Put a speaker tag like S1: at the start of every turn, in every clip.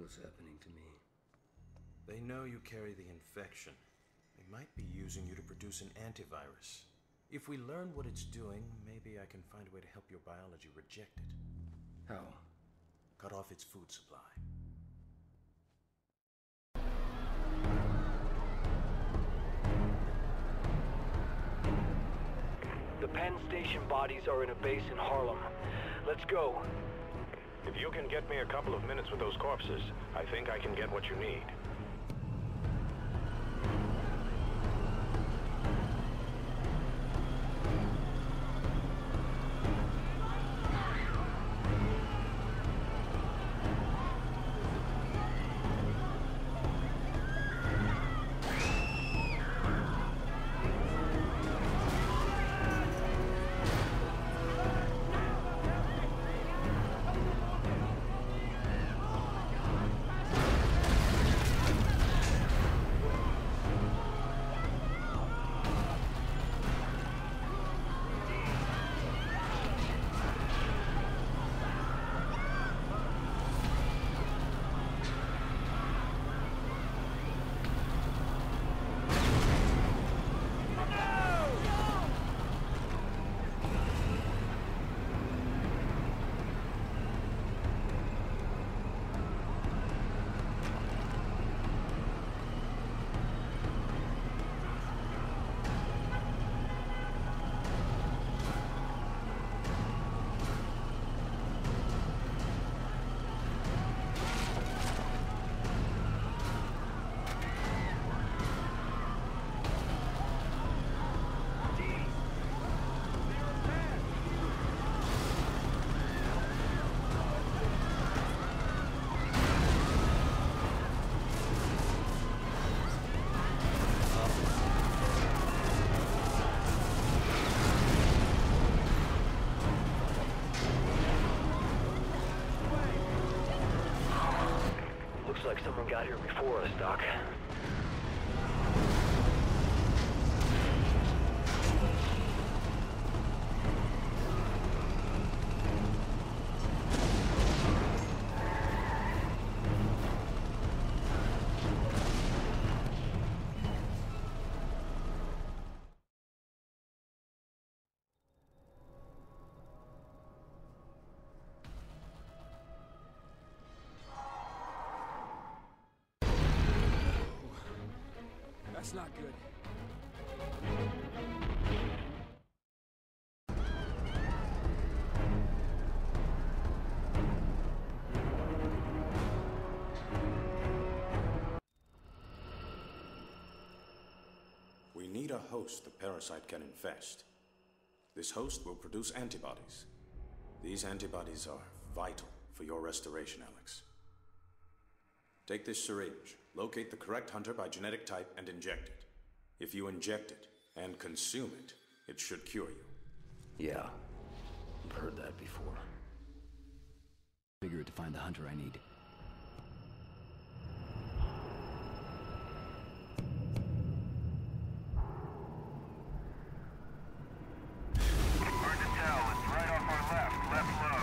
S1: what's happening to me.
S2: They know you carry the infection. They might be using you to produce an antivirus. If we learn what it's doing, maybe I can find a way to help your biology reject it.
S1: How?
S2: Cut off its food supply.
S3: The Penn Station bodies are in a base in Harlem. Let's go.
S4: If you can get me a couple of minutes with those corpses, I think I can get what you need.
S3: Looks like someone got here before us, Doc.
S5: That's not good.
S2: We need a host the parasite can infest. This host will produce antibodies. These antibodies are vital for your restoration, Alex. Take this syringe, locate the correct hunter by genetic type, and inject it. If you inject it and consume it, it should cure you.
S1: Yeah, I've heard that before. Figure it to find the hunter I need.
S4: Hard to tell. It's right off our left. Left low.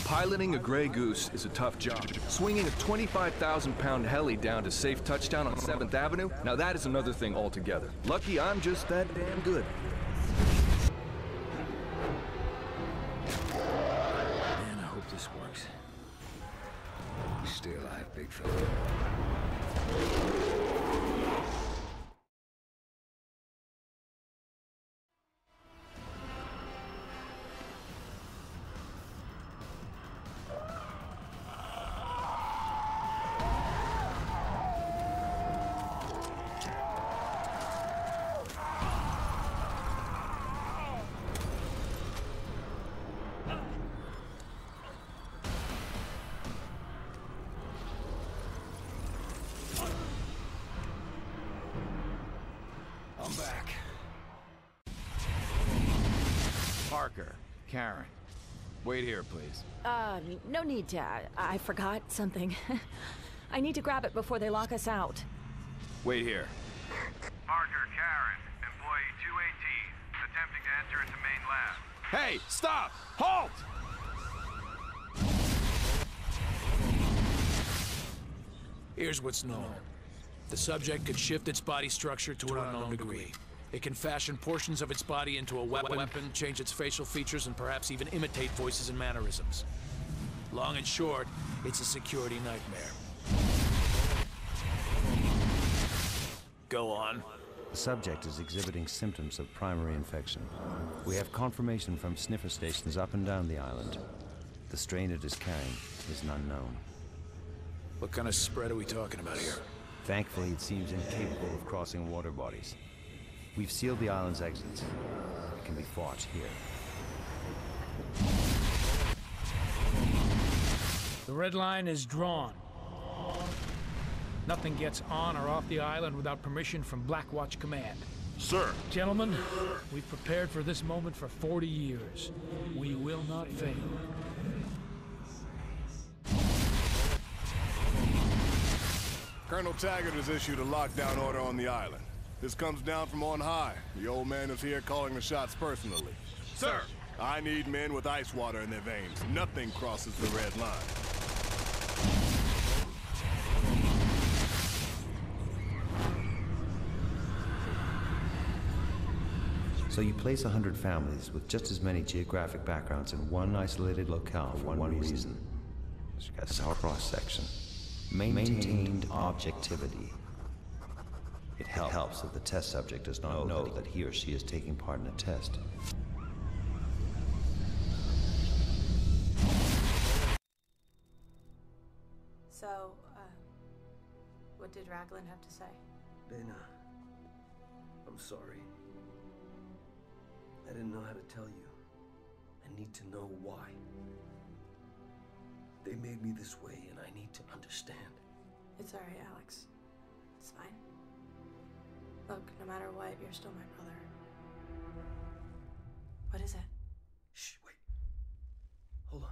S6: Piloting a Grey Goose is a tough job. Swinging a 25,000-pound heli down to safe touchdown on 7th Avenue, now that is another thing altogether. Lucky I'm just that damn good.
S1: Man, I hope this works. Stay alive, big fella.
S5: I'm back.
S7: Parker, Karen, wait here, please.
S8: No need to. I forgot something. I need to grab it before they lock us out.
S7: Wait here. Hey, stop! Halt!
S5: Here's what's known. The subject could shift its body structure to an unknown degree. It can fashion portions of its body into a weapon, change its facial features, and perhaps even imitate voices and mannerisms. Long and short, it's a security nightmare. Go on.
S9: The subject is exhibiting symptoms of primary infection. We have confirmation from sniffer stations up and down the island. The strain it is carrying is an unknown.
S5: What kind of spread are we talking about here?
S9: Thankfully, it seems incapable of crossing water bodies. We've sealed the island's exits. It can be fought here.
S10: The red line is drawn. Nothing gets on or off the island without permission from Blackwatch Command.
S11: Sir.
S10: Gentlemen, we've prepared for this moment for 40 years. We will not fail.
S11: Colonel Taggart has issued a lockdown order on the island. This comes down from on high. The old man is here calling the shots personally.
S7: Sir!
S11: I need men with ice water in their veins. Nothing crosses the red line.
S9: So you place 100 families with just as many geographic backgrounds in one isolated locale for one reason. That's our cross-section. Maintained objectivity. It helps if the test subject does not know that he or she is taking part in a test.
S12: So, what did Raglan have to say?
S13: Dana, I'm sorry. I didn't know how to tell you. I need to know why. They made me this way, and I need to understand.
S12: It's alright, Alex. It's fine. Look, no matter what, you're still my brother. What is it?
S13: Shh, wait. Hold on.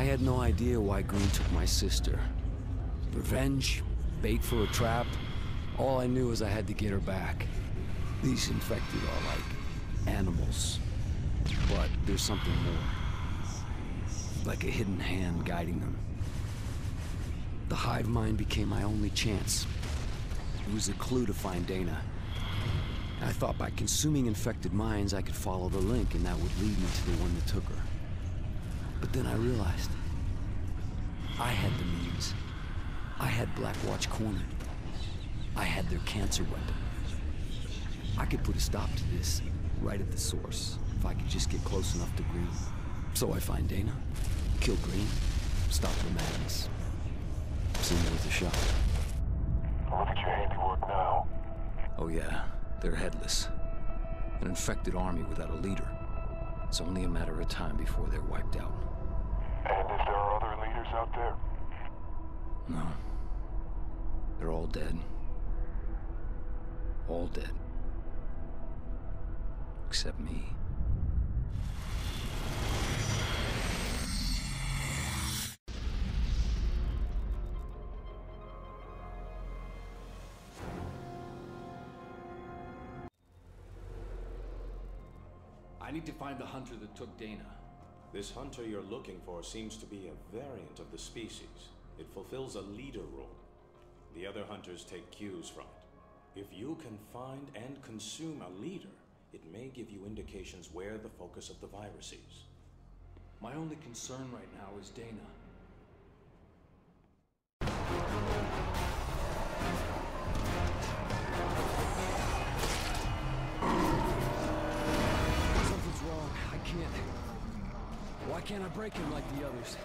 S13: I had no idea why Green took my sister. Revenge? Bait for a trap? All I knew is I had to get her back. These infected are like animals. But there's something more. Like a hidden hand guiding them. The hive mind became my only chance. It was a clue to find Dana. I thought by consuming infected minds I could follow the link and that would lead me to the one that took her. But then I realized I had the means. I had Blackwatch cornered. I had their cancer weapon. I could put a stop to this right at the source if I could just get close enough to Green. So I find Dana, kill Green, stop the madness. Seemed worth a shot.
S14: Look at your handiwork now.
S13: Oh yeah, they're headless. An infected army without a leader. It's only a matter of time before they're wiped out.
S14: And if there are other leaders out there?
S13: No. They're all dead. All dead. Except me.
S6: I need to find the hunter that took Dana.
S2: This hunter you're looking for seems to be a variant of the species. It fulfills a leader role. The other hunters take cues from it. If you can find and consume a leader, it may give you indications where the focus of the virus is.
S6: My only concern right now is Dana.
S13: Something's wrong. I can't. Why can't I break him like the others?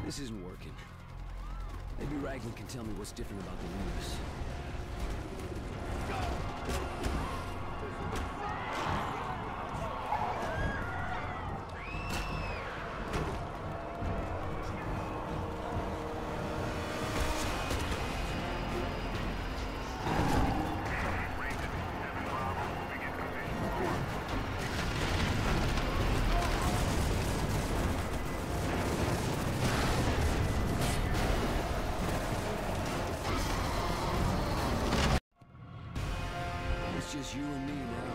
S13: This isn't working. Maybe Raglan can tell me what's different about the virus. Just you and me now.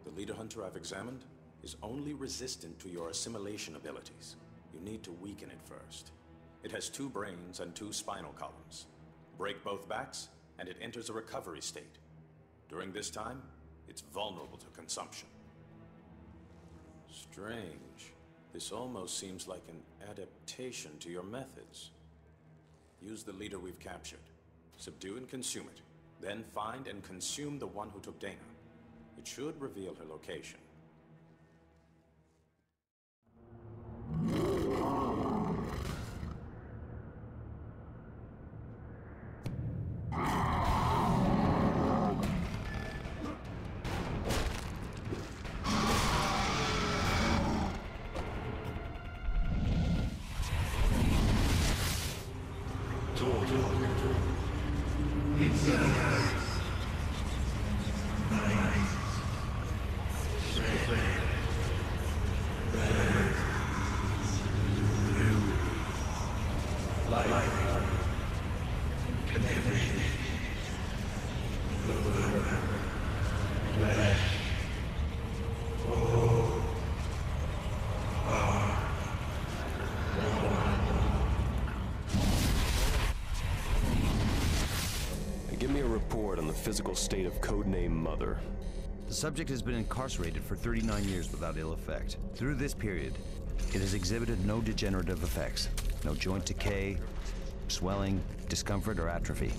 S2: The leader hunter I've examined is only resistant to your assimilation abilities. You need to weaken it first. It has 2 brains and 2 spinal columns. Break both backs, and it enters a recovery state. During this time, it's vulnerable to consumption. Strange. This almost seems like an adaptation to your methods. Use the leader we've captured. Subdue and consume it. Then find and consume the one who took Dana. It should reveal her location.
S15: Give me a report on the physical state of Codename Mother.
S9: The subject has been incarcerated for 39 years without ill effect. Through this period, it has exhibited no degenerative effects. No joint decay, swelling, discomfort, or atrophy.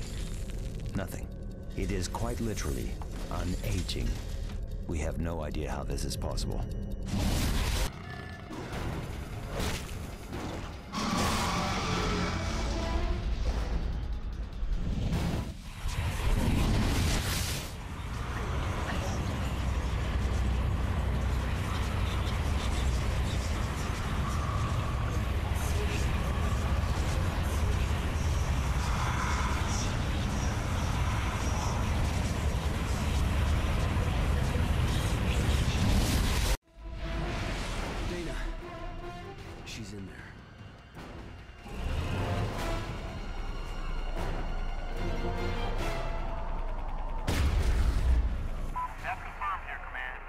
S9: Nothing. It is quite literally unaging. We have no idea how this is possible.
S13: She's in there.
S16: That's confirmed here, Command.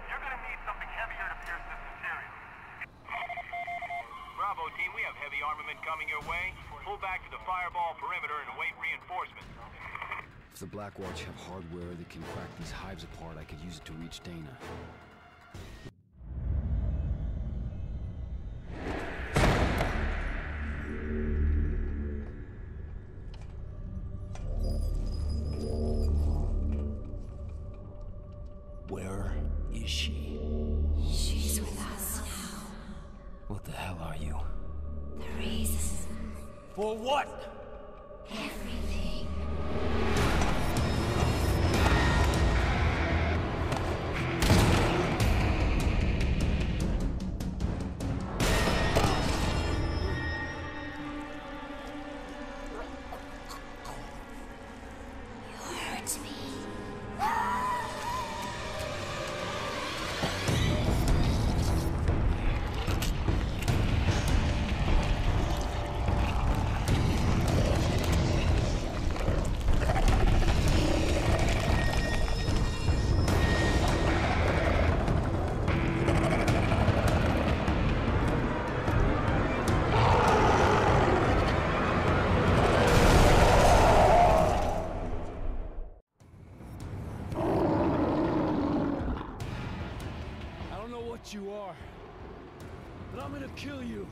S16: You're gonna need something heavier to pierce this material.
S4: Bravo, team. We have heavy armament coming your way. Pull back to the fireball perimeter and await reinforcements.
S13: If the Black Watch have hardware that can crack these hives apart, I could use it to reach Dana. Where is she?
S17: She's with us now.
S13: What the hell are you?
S17: The reason.
S13: For what?
S17: Everything. You hurt me.
S10: You are, but I'm gonna kill you.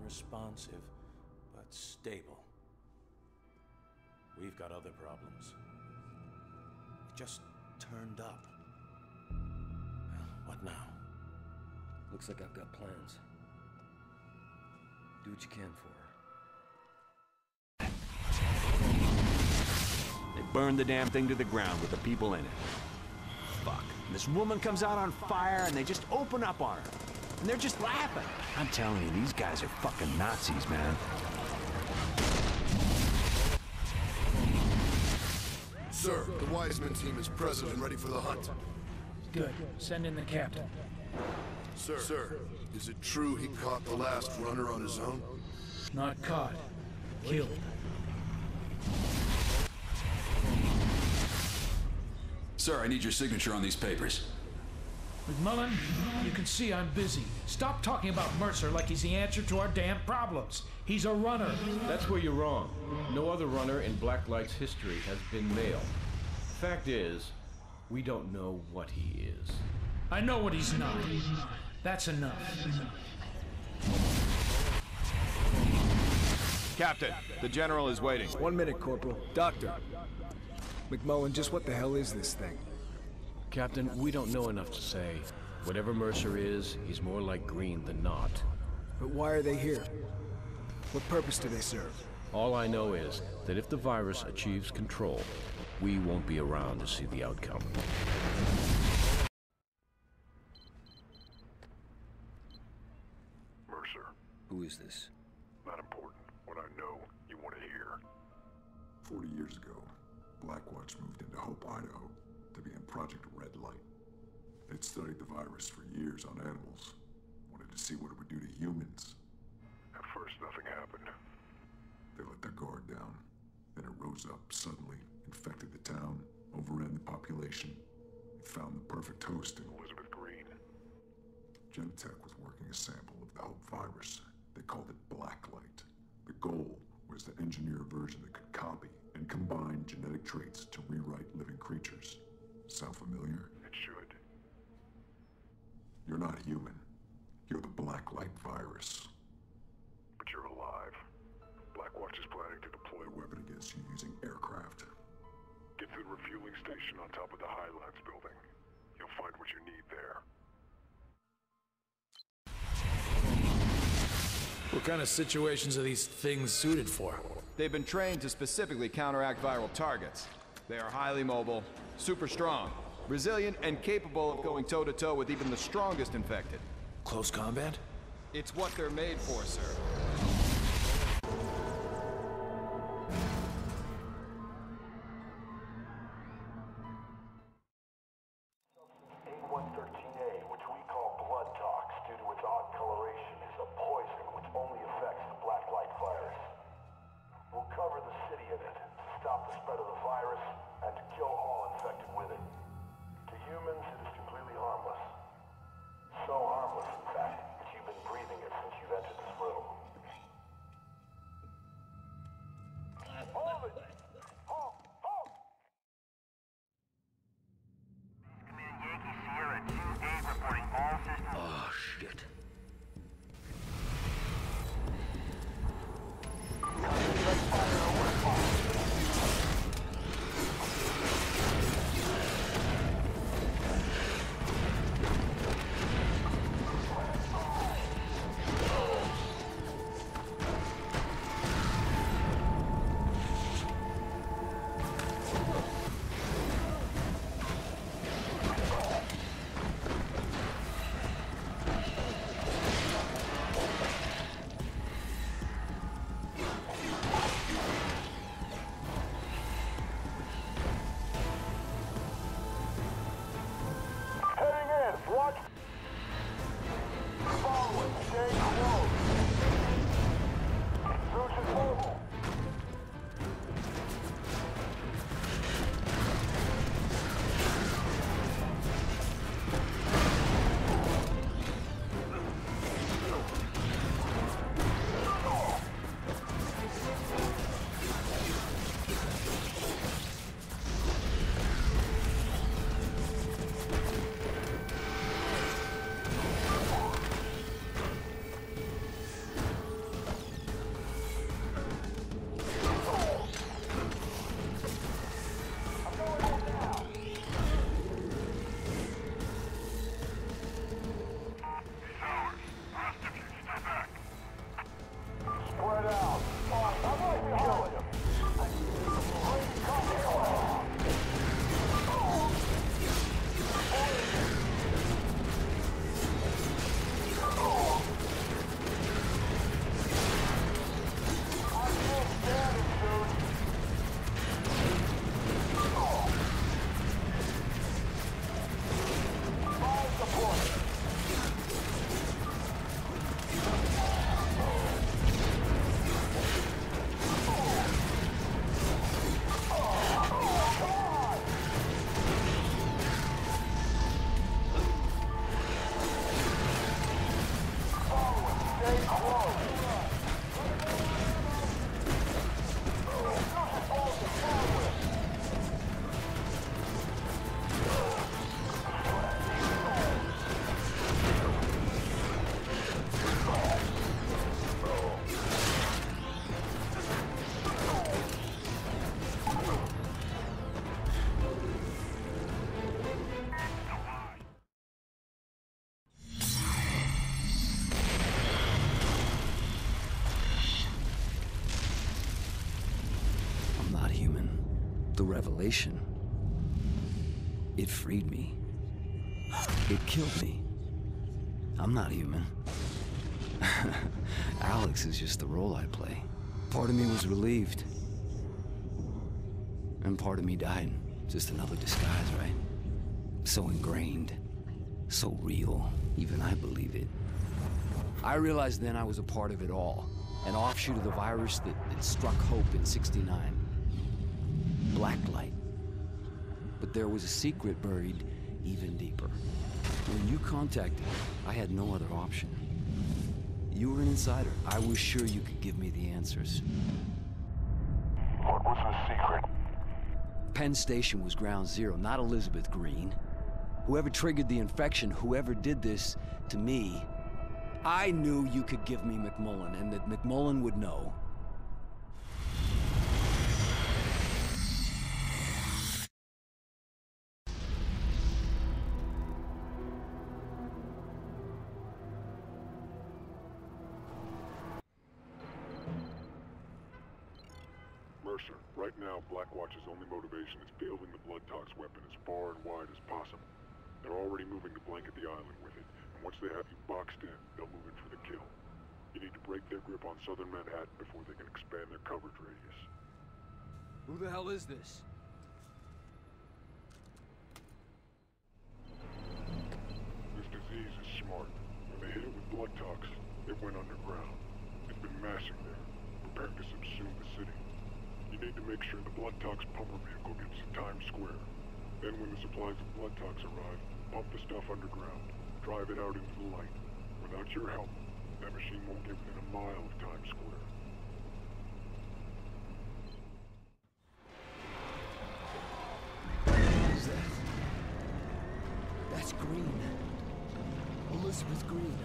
S2: unresponsive, but stable. We've got other problems. It just turned up. What now?
S6: Looks like I've got plans. Do what you can for her.
S7: They burned the damn thing to the ground with the people in it. Fuck. And this woman comes out on fire and they just open up on her. And they're just laughing. I'm telling you, these guys are fucking Nazis, man.
S11: Sir, the Wiseman team is present and ready for the hunt.
S10: Good. Send in the captain.
S11: Sir, is it true he caught the last runner on his own?
S10: Not caught. Killed.
S18: Sir, I need your signature on these papers.
S10: McMullen, you can see I'm busy. Stop talking about Mercer like he's the answer to our damn problems. He's a runner.
S19: That's where you're wrong. No other runner in Blacklight's history has been male. Fact is, we don't know what he is.
S10: I know what he's not. That's enough.
S7: Captain, the General is waiting.
S20: 1 minute, Corporal. Doctor. McMullen, just what the hell is this thing?
S19: Captain, we don't know enough to say. Whatever Mercer is, he's more like Green than not.
S20: But why are they here? What purpose do they serve?
S19: All I know is that if the virus achieves control, we won't be around to see the outcome.
S14: Mercer.
S6: Who is this?
S14: Not important. What I know, you want to hear.
S21: 40 years ago, Blackwatch moved into Hope, Idaho, to be in Project Red Light. They'd studied the virus for years on animals, wanted to see what it would do to humans.
S14: At first, nothing happened.
S21: They let their guard down. Then it rose up suddenly, infected the town, overran the population, and found the perfect host in
S14: Elizabeth Green.
S21: Genentech was working a sample of the Hope virus. They called it Blacklight. The goal was to engineer a version that could copy and combine genetic traits to rewrite living creatures. Sound familiar?
S14: It should.
S21: You're not human. You're the Blacklight virus.
S14: But you're alive. Blackwatch is planning to deploy
S21: a weapon against you using aircraft.
S14: Get to the refueling station on top of the Highlands building. You'll find what you need there.
S5: What kind of situations are these things suited for?
S7: They've been trained to specifically counteract viral targets. They are highly mobile, super strong, resilient, and capable of going toe-to-toe with even the strongest infected.
S5: Close combat?
S7: It's what they're made for, sir.
S13: The revelation, it freed me. It killed me. I'm not human. Alex is just the role I play. Part of me was relieved. And part of me died. Just another disguise, right? So ingrained. So real. Even I believe it. I realized then I was a part of it all. An offshoot of the virus that struck Hope in '69. Blacklight. But there was a secret buried even deeper. When you contacted me, I had no other option. You were an insider. I was sure you could give me the answers.
S14: What was the secret?
S13: Penn Station was ground zero, not Elizabeth Green. Whoever triggered the infection, whoever did this to me, I knew you could give me McMullen, and that McMullen would know.
S14: Mercer, right now Blackwatch's only motivation is fielding the Bloodtox weapon as far and wide as possible. They're already moving to blanket the island with it, and once they have you boxed in, they'll move in for the kill. You need to break their grip on southern Manhattan before they can expand their coverage radius.
S13: Who the hell is this?
S14: This disease is smart. When they hit it with Bloodtox, it went underground. It's been massing there, preparing to subsume the city. You need to make sure the Bloodtox pumper vehicle gets to Tаймс-Сквер. Then when the supplies of Bloodtox arrive, pump the stuff underground. Drive it out into the light. Without your help, that machine won't get within a mile of Tаймс-Сквер.
S13: What is that? That's Green. Elizabeth Green.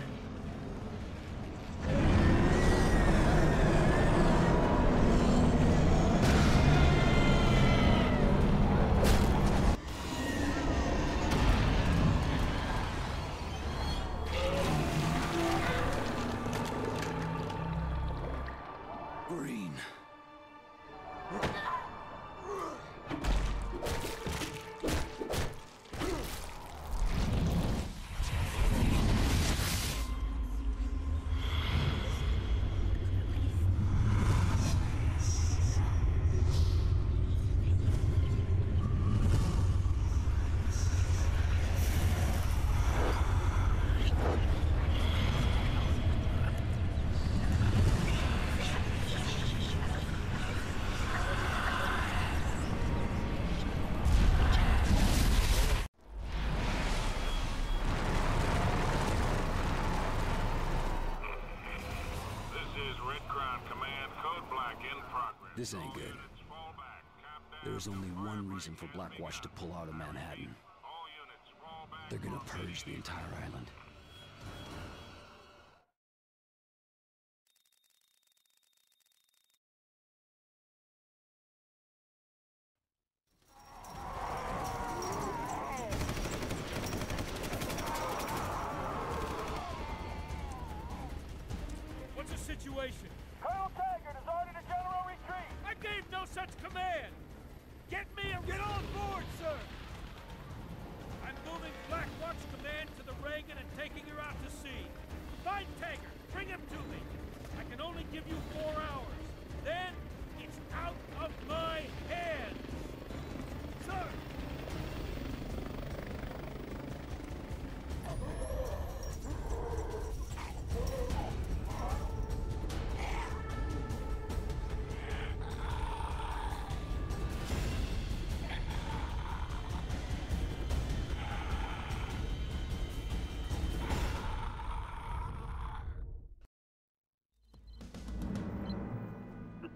S13: Green. This ain't good. There's only one reason for Blackwatch to pull out of Manhattan. They're gonna purge the entire island.
S10: What's the situation?
S16: Colonel Taggart has ordered a general retreat.
S10: I gave no such command! Get me and get on board, sir! I'm moving Blackwatch command to the Reagan and taking her out to sea. Find Taggart, bring him to me. I can only give you 4 hours. Then, it's out of my hands! Sir!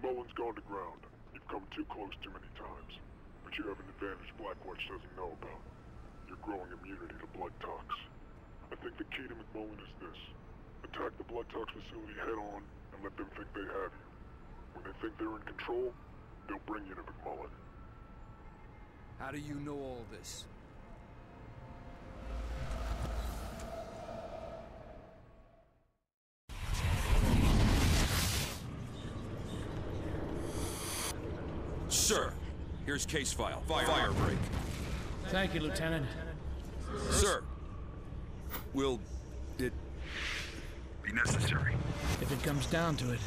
S14: McMullen's gone to ground. You've come too close too many times. But you have an advantage Blackwatch doesn't know about. Your growing immunity to blood tox. I think the key to McMullen is this. Attack the blood tox facility head on and let them think they have you. When they think they're in control, they'll bring you to McMullen.
S13: How do you know all this?
S18: Sir, here's case file. Fire break.
S5: Thank you, Lieutenant.
S18: Sir, will it be necessary?
S5: If it comes down to it,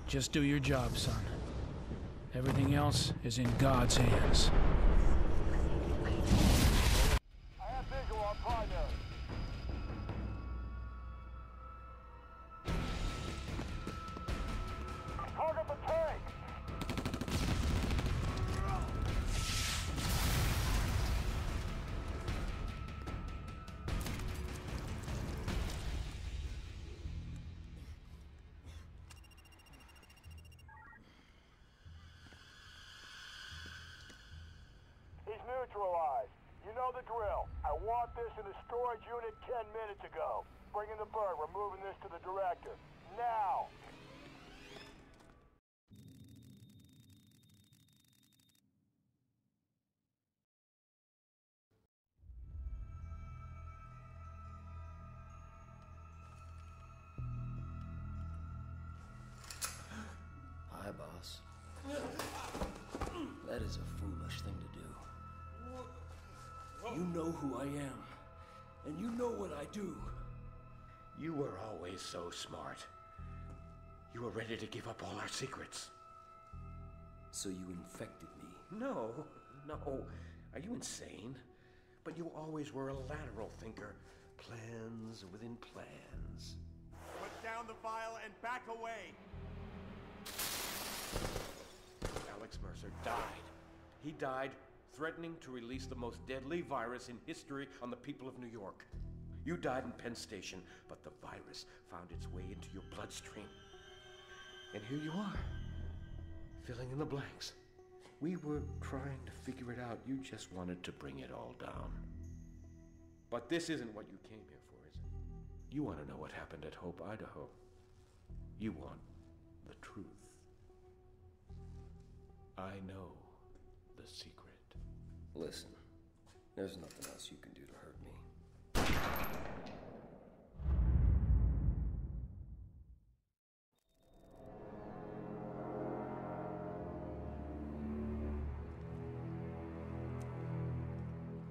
S5: just do your job, son. Everything else is in God's hands.
S16: I have visual on primary. Target the tank! He's neutralized. You know the drill. I want this in the storage unit 10 minutes ago. Bring in the bird. We're moving this to the director. Now!
S13: Hi, boss. That is a foolish thing to do. You know who I am, and you know what I do.
S3: You were always so smart. You were ready to give up all our secrets.
S13: So you infected me?
S3: No. Are you insane? But you always were a lateral thinker. Plans within plans.
S16: Put down the vial and back away.
S3: Alex Mercer died. He died threatening to release the most deadly virus in history on the people of New York. You died in Penn Station, but the virus found its way into your bloodstream. And here you are, filling in the blanks. We were trying to figure it out. You just wanted to bring it all down. But this isn't what you came here for, is it? You want to know what happened at Hope, Idaho. You want the truth. I know the secret.
S13: Listen, there's nothing else you can do to hurt me.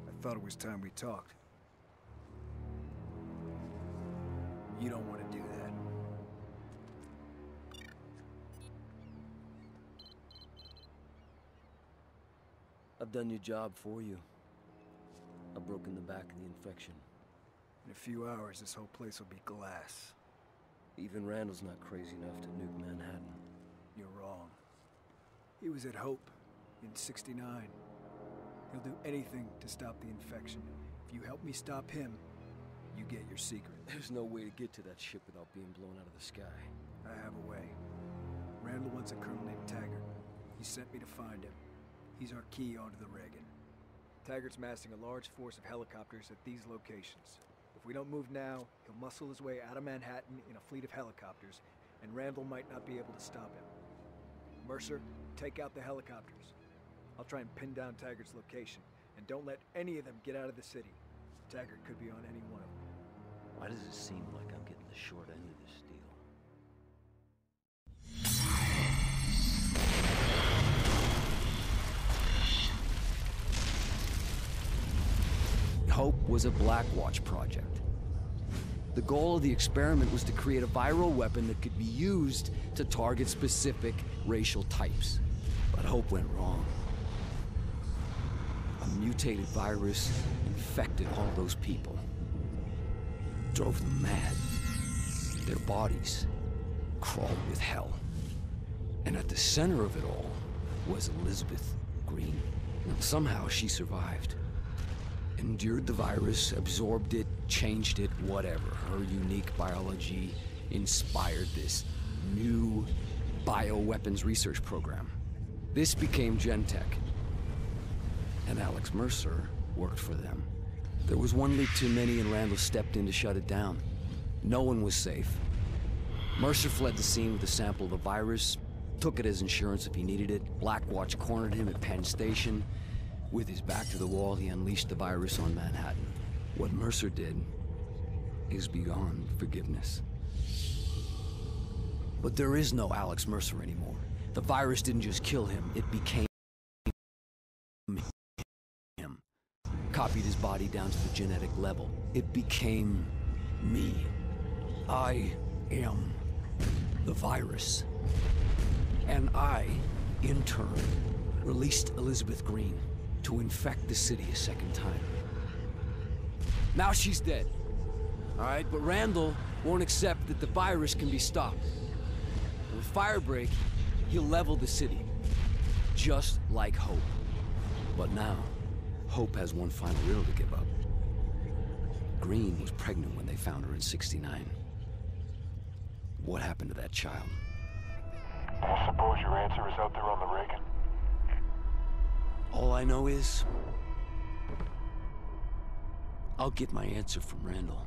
S20: I thought it was time we talked. You don't want to do that.
S13: I've done your job for you. I've broken the back of the infection.
S20: In a few hours, this whole place will be glass.
S13: Even Randall's not crazy enough to nuke Manhattan.
S20: You're wrong. He was at Hope in '69. He'll do anything to stop the infection. If you help me stop him, you get your secret.
S13: There's no way to get to that ship without being blown out of the sky.
S20: I have a way. Randall wants a colonel named Taggart. He sent me to find him. He's our key onto the Reagan. Taggart's massing a large force of helicopters at these locations. If we don't move now, he'll muscle his way out of Manhattan in a fleet of helicopters, and Randall might not be able to stop him. Mercer, take out the helicopters. I'll try and pin down Taggart's location, and don't let any of them get out of the city. Taggart could be on any one of them.
S13: Why does it seem like I'm getting the short end of this deal? Hope was a Blackwatch project. The goal of the experiment was to create a viral weapon that could be used to target specific racial types. But Hope went wrong. A mutated virus infected all those people. Drove them mad. Their bodies crawled with hell. And at the center of it all was Elizabeth Green. And somehow she survived. Endured the virus, absorbed it, changed it, whatever. Her unique biology inspired this new bioweapons research program. This became Gentek. And Alex Mercer worked for them. There was one leak too many and Randall stepped in to shut it down. No one was safe. Mercer fled the scene with a sample of the virus, took it as insurance if he needed it. Blackwatch cornered him at Penn Station. With his back to the wall, he unleashed the virus on Manhattan. What Mercer did is beyond forgiveness. But there is no Alex Mercer anymore. The virus didn't just kill him, it became him. Copied his body down to the genetic level. It became me. I am the virus. And I, in turn, released Elizabeth Green to infect the city a second time. Now she's dead. All right, but Randall won't accept that the virus can be stopped. With Firebreak, he'll level the city, just like Hope. But now, Hope has one final riddle to give up. Green was pregnant when they found her in '69. What happened to that child?
S14: I suppose your answer is out there on the Reagan.
S13: All I know is, I'll get my answer from Randall.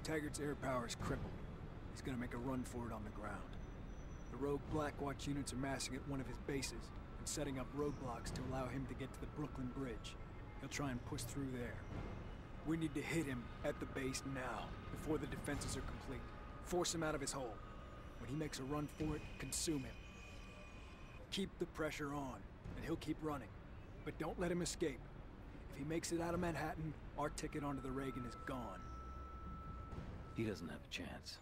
S20: Taggart's air power is crippled. He's gonna make a run for it on the ground. The rogue Blackwatch units are massing at one of his bases and setting up roadblocks to allow him to get to the Brooklyn Bridge. He'll try and push through there. We need to hit him at the base now, before the defenses are complete. Force him out of his hole. When he makes a run for it, consume him. Keep the pressure on, and he'll keep running. But don't let him escape. If he makes it out of Manhattan, our ticket onto the Reagan is gone.
S13: He doesn't have a chance.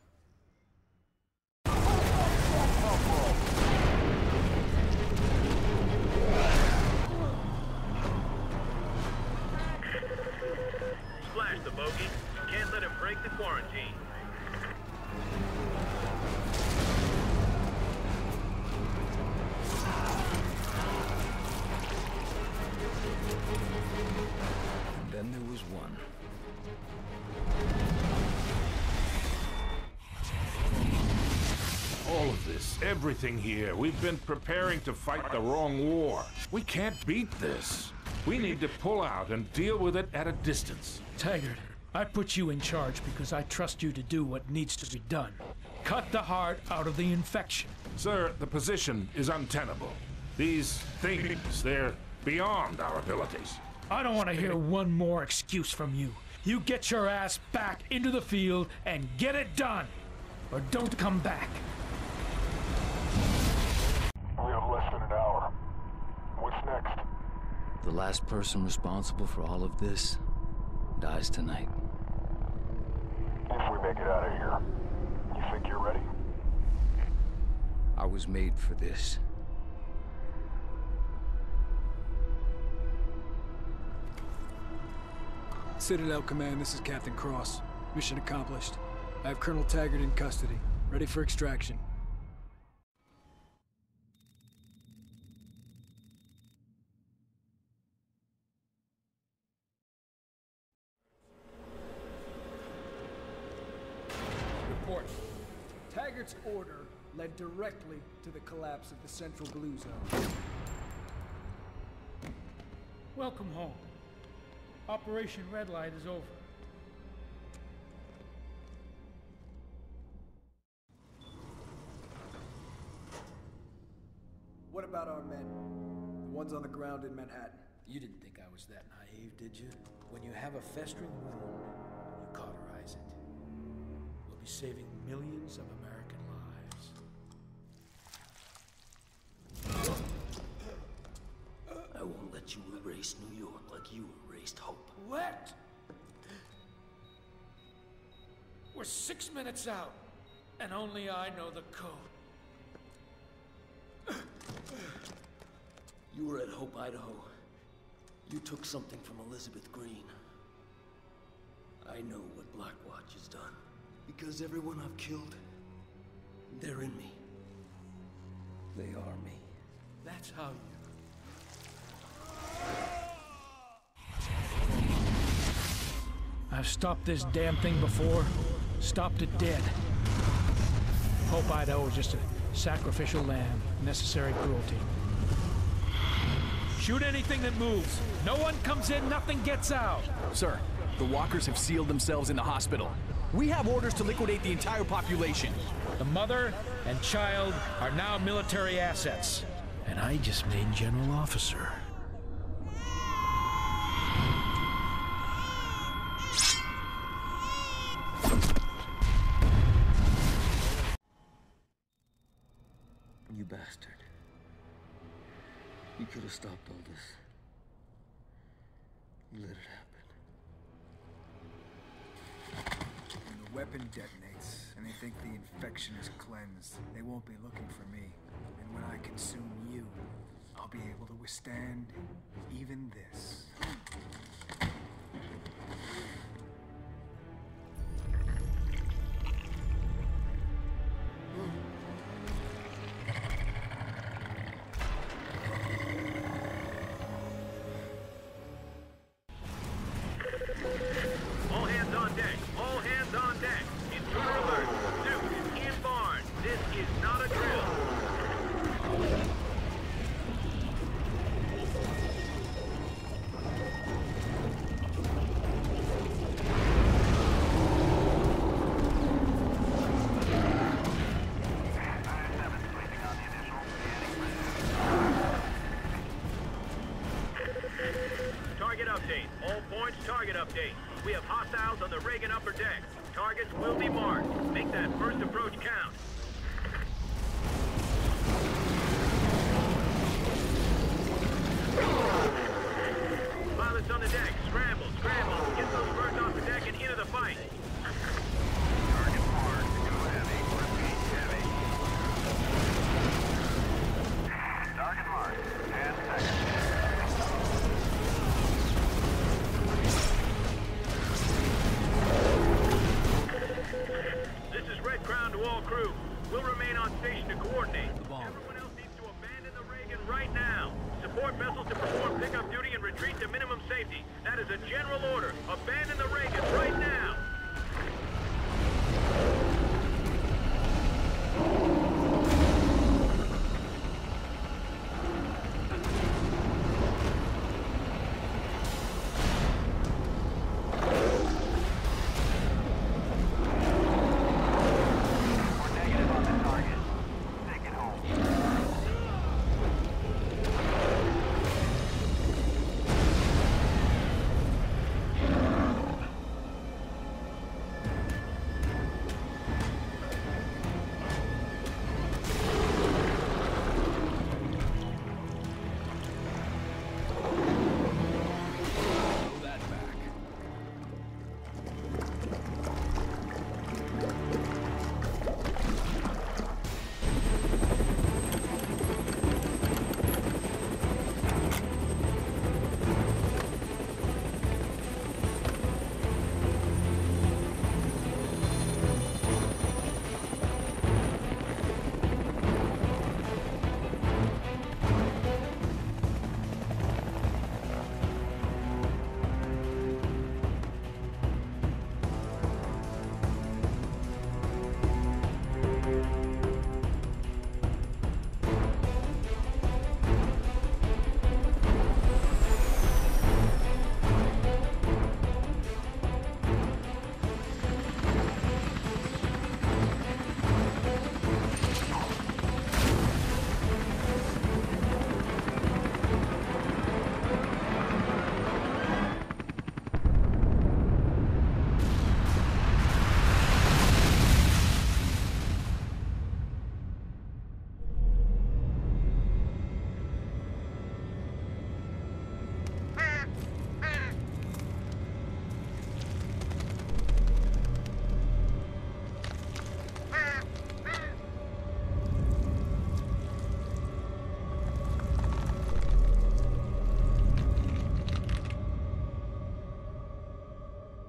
S4: Splash the bogey. Can't let him break the quarantine.
S13: And then there was one.
S1: All of this, everything here, we've been preparing to fight the wrong war. We can't beat this. We need to pull out and deal with it at a distance.
S5: Taggart, I put you in charge because I trust you to do what needs to be done. Cut the heart out of the infection.
S1: Sir, the position is untenable. These things, they're beyond our abilities.
S5: I don't want to hear one more excuse from you. You get your ass back into the field and get it done. Or don't come back.
S14: We have less than an hour. What's next?
S13: The last person responsible for all of this dies tonight.
S14: If we make it out of here, you think you're ready?
S13: I was made for this.
S20: Citadel Command, this is Captain Cross. Mission accomplished. I have Colonel Taggart in custody, ready for extraction. Report. Taggart's order led directly to the collapse of the Central Blue Zone.
S10: Welcome home. Operation Red Light is over.
S20: What about our men? The ones on the ground in Manhattan?
S5: You didn't think I was that naive, did you? When you have a festering wound, you cauterize it. We'll be saving millions of American lives.
S13: I won't let you erase New York like you erased Hope.
S5: What? We're 6 minutes out, and only I know the code.
S13: You were at Hope, Idaho. You took something from Elizabeth Green. I know what Blackwatch has done. Because everyone I've killed, they're in me. They are me.
S10: That's how you...
S5: I've stopped this damn thing before. Stopped it dead. Hope Idaho was just a sacrificial lamb. Necessary cruelty. Shoot anything that moves. No one comes in, nothing gets out.
S8: Sir, the walkers have sealed themselves in the hospital. We have orders to liquidate the entire population.
S5: The mother and child are now military assets. And I just made general officer.
S13: You bastard. You could have stopped all this. You let it happen.
S20: When the weapon detonates, and they think the infection is cleansed, they won't be looking for me. And when I consume you, I'll be able to withstand even this.
S4: All hands on deck! All hands on deck! Intruder alert! Duke, in barn! This is not a drill! Target update. All points, target update. We have hostiles on the Reagan upper deck. Targets will be marked. Make that first approach count. Pilots on the deck, scramble, scramble. Get those birds off the deck and into the fight. Target marked. Go heavy. Repeat, heavy. Target marked. 10 seconds. This is Red Crown to all crew. We'll remain on station to coordinate. Everyone else needs to abandon the Reagan right now. Support vessels to perform pickup duty and retreat to minimum safety. That is a general order. Abandon the Reagan right now.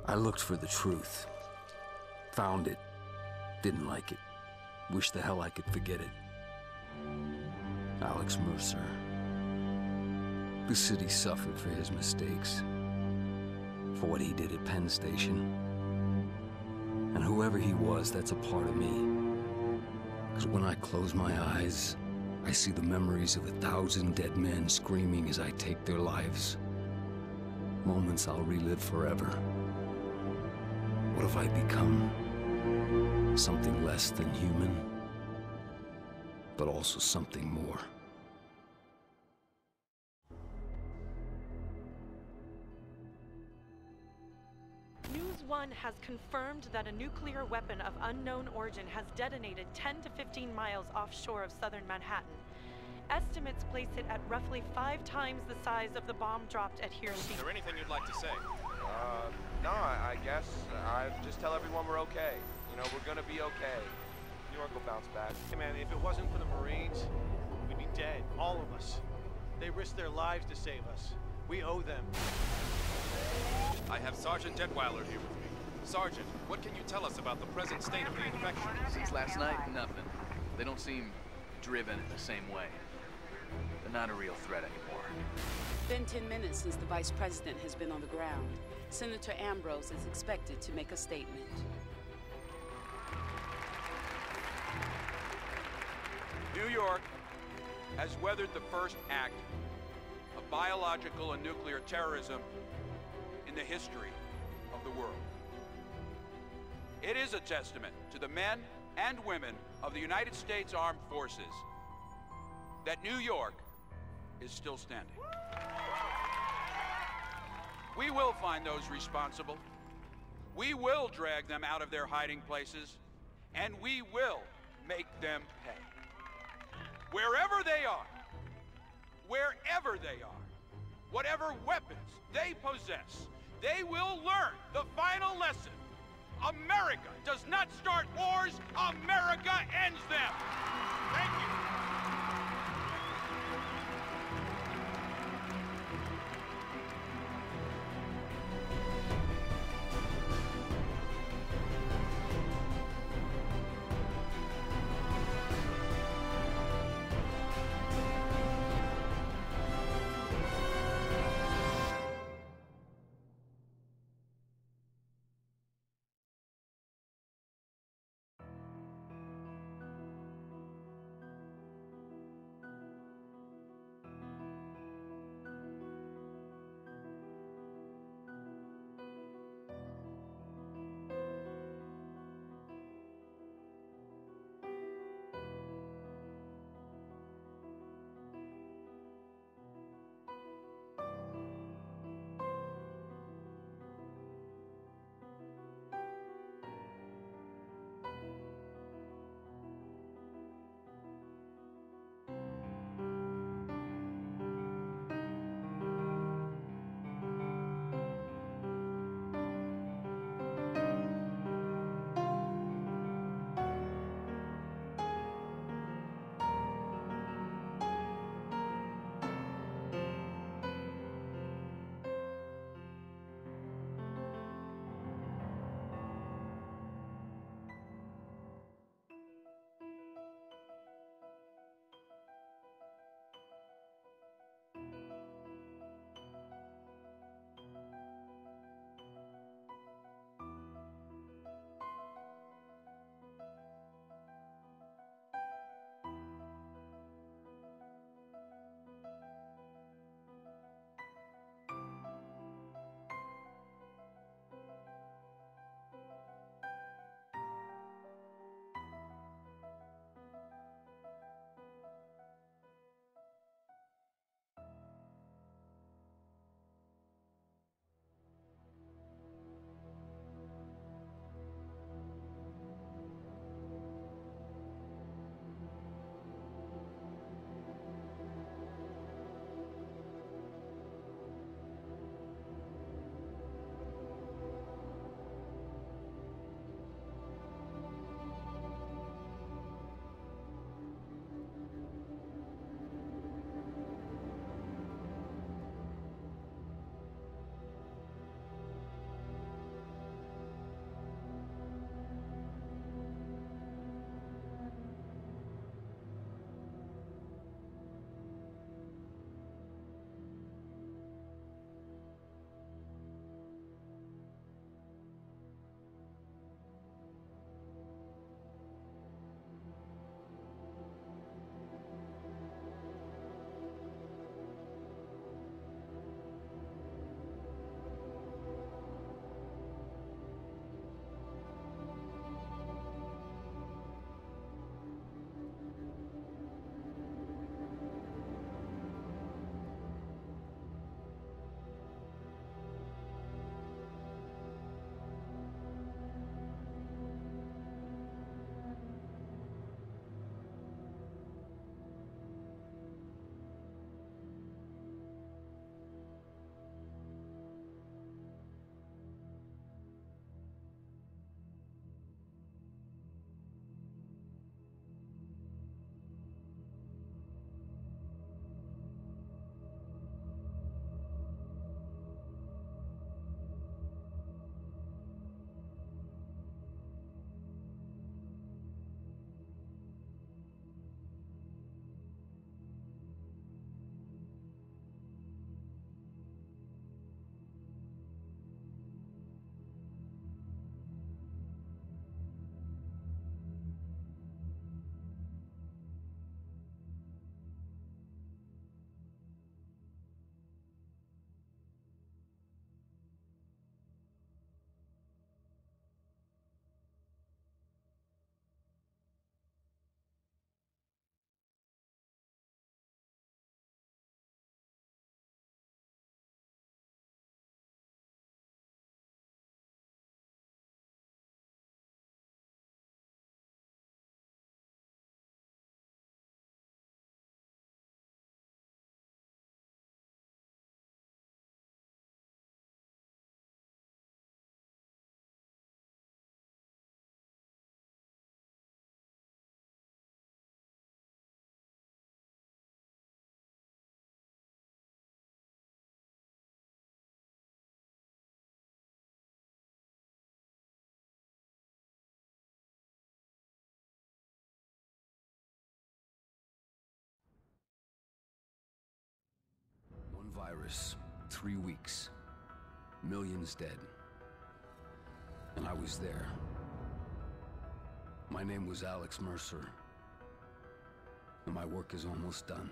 S13: I looked for the truth. Found it. Didn't like it. Wish the hell I could forget it. Alex Mercer. The city suffered for his mistakes. For what he did at Penn Station. And whoever he was, that's a part of me. Because when I close my eyes, I see the memories of 1,000 dead men screaming as I take their lives. Moments I'll relive forever. What have I become? Something less than human, but also something more.
S12: News One has confirmed that a nuclear weapon of unknown origin has detonated 10 to 15 miles offshore of southern Manhattan. Estimates place it at roughly 5 times the size of the bomb dropped at Hiroshima.
S22: Is there anything you'd like to say?
S23: No, I guess I just tell everyone we're okay. You know, we're gonna be okay. New York will bounce back.
S10: Hey man, if it wasn't for the Marines, we'd be dead, all of us. They risked their lives to save us. We owe them.
S22: I have Sergeant Detweiler here with me. Sergeant, what can you tell us about the present state of the infection?
S24: Since last night, nothing. They don't seem driven in the same way. They're not a real threat anymore.
S25: Been 10 minutes since the Vice President has been on the ground. Senator Ambrose is expected to make a statement.
S22: New York has weathered the first act of biological and nuclear terrorism in the history of the world. It is a testament to the men and women of the United States Armed Forces that New York is still standing. We will find those responsible. We will drag them out of their hiding places, and we will make them pay. Wherever they are, whatever weapons they possess, they will learn the final lesson. America does not start wars, America ends them. Thank you.
S13: years, 3 weeks, millions dead. And I was there. My name was Alex Mercer, and my work is almost done.